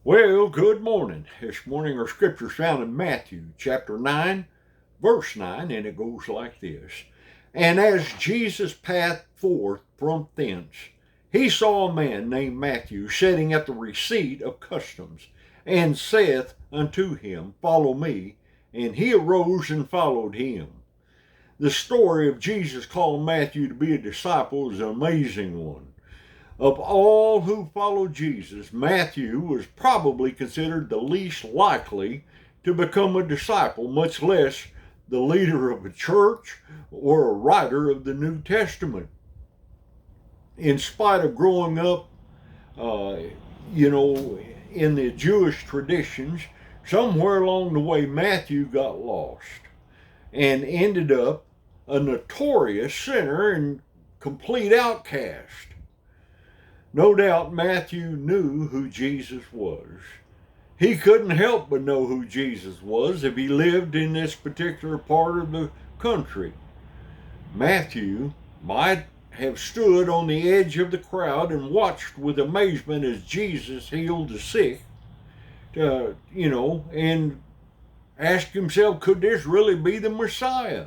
Well, good morning. This morning our scripture is found in Matthew chapter 9, verse 9, and it goes like this. And as Jesus passed forth from thence, he saw a man named Matthew sitting at the receipt of customs, and saith unto him, Follow me. And he arose and followed him. The story of Jesus calling Matthew to be a disciple is an amazing one. Of all who followed Jesus, Matthew was probably considered the least likely to become a disciple, much less the leader of a church or a writer of the New Testament. In spite of growing up, in the Jewish traditions, somewhere along the way, Matthew got lost and ended up a notorious sinner and complete outcast. No doubt Matthew knew who Jesus was. He couldn't help but know who Jesus was if he lived in this particular part of the country. Matthew might have stood on the edge of the crowd and watched with amazement as Jesus healed the sick, and asked himself, could this really be the Messiah?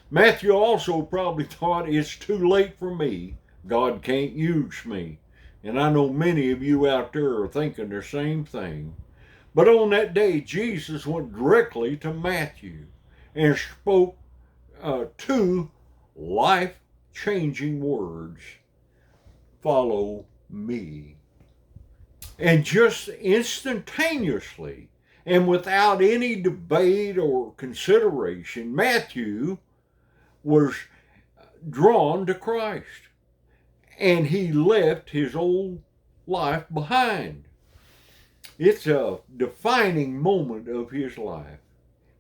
Matthew also probably thought, it's too late for me. God can't use me. And I know many of you out there are thinking the same thing. But on that day, Jesus went directly to Matthew and spoke two life-changing words. Follow me. And just instantaneously, and without any debate or consideration, Matthew was drawn to Christ. And he left his old life behind. It's a defining moment of his life.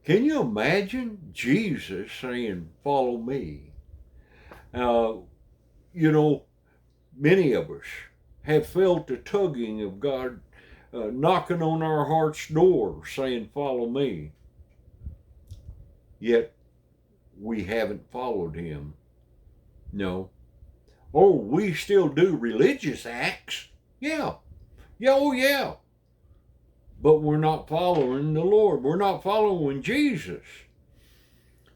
Can you imagine Jesus saying, follow me? Many of us have felt the tugging of God knocking on our heart's door saying, follow me. Yet we haven't followed him. No. Oh, we still do religious acts. Yeah. But we're not following the Lord. We're not following Jesus.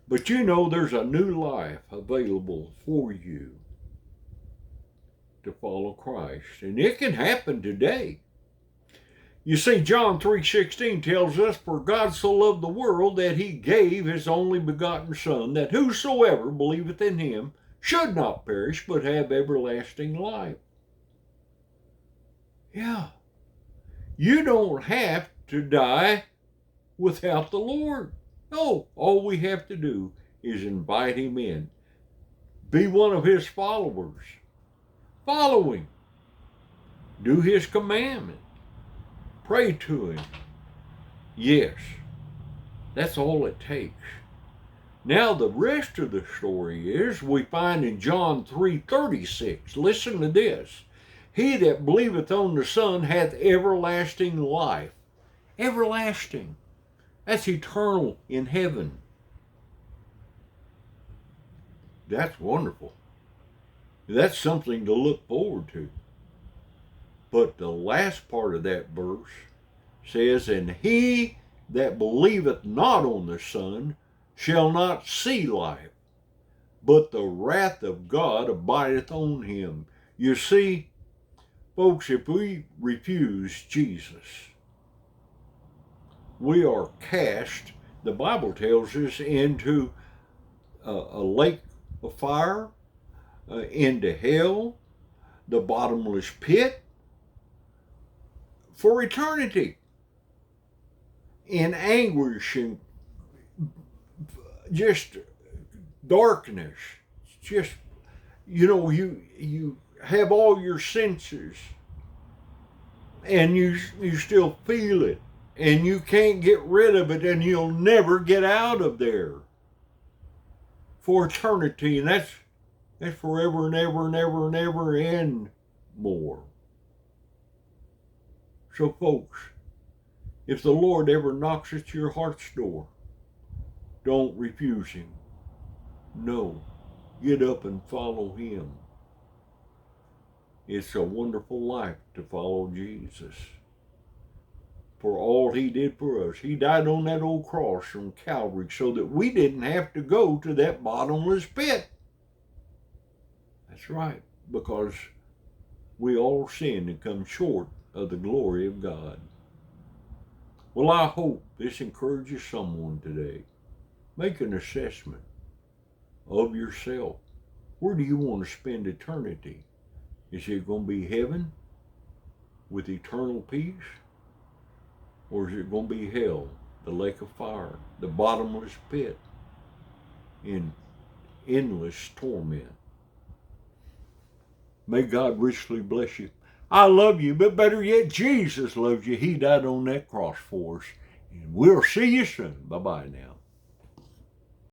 But there's a new life available for you to follow Christ. And it can happen today. You see, John 3:16 tells us, For God so loved the world that he gave his only begotten Son, that whosoever believeth in him should not perish, but have everlasting life. Yeah. You don't have to die without the Lord. No, all we have to do is invite him in. Be one of his followers. Follow him. Do his commandment. Pray to him. Yes, that's all it takes. Now the rest of the story is we find in John 3:36. Listen to this. He that believeth on the Son hath everlasting life. Everlasting. That's eternal in heaven. That's wonderful. That's something to look forward to. But the last part of that verse says, And he that believeth not on the Son shall not see life, but the wrath of God abideth on him. You see, folks, if we refuse Jesus, we are cast, the Bible tells us, into a lake of fire, into hell, the bottomless pit, for eternity, in anguish and just darkness. Just, you have all your senses and you still feel it and you can't get rid of it and you'll never get out of there for eternity. And that's forever and ever and ever and ever and more. So folks, if the Lord ever knocks at your heart's door, don't refuse him. No, get up and follow him. It's a wonderful life to follow Jesus. for all he did for us. He died on that old cross on Calvary so that we didn't have to go to that bottomless pit. That's right, because we all sinned and come short of the glory of God. Well, I hope this encourages someone today. Make an assessment of yourself. Where do you want to spend eternity? Is it going to be heaven with eternal peace? Or is it going to be hell, the lake of fire, the bottomless pit, in endless torment? May God richly bless you. I love you, but better yet, Jesus loves you. He died on that cross for us. And we'll see you soon. Bye-bye now.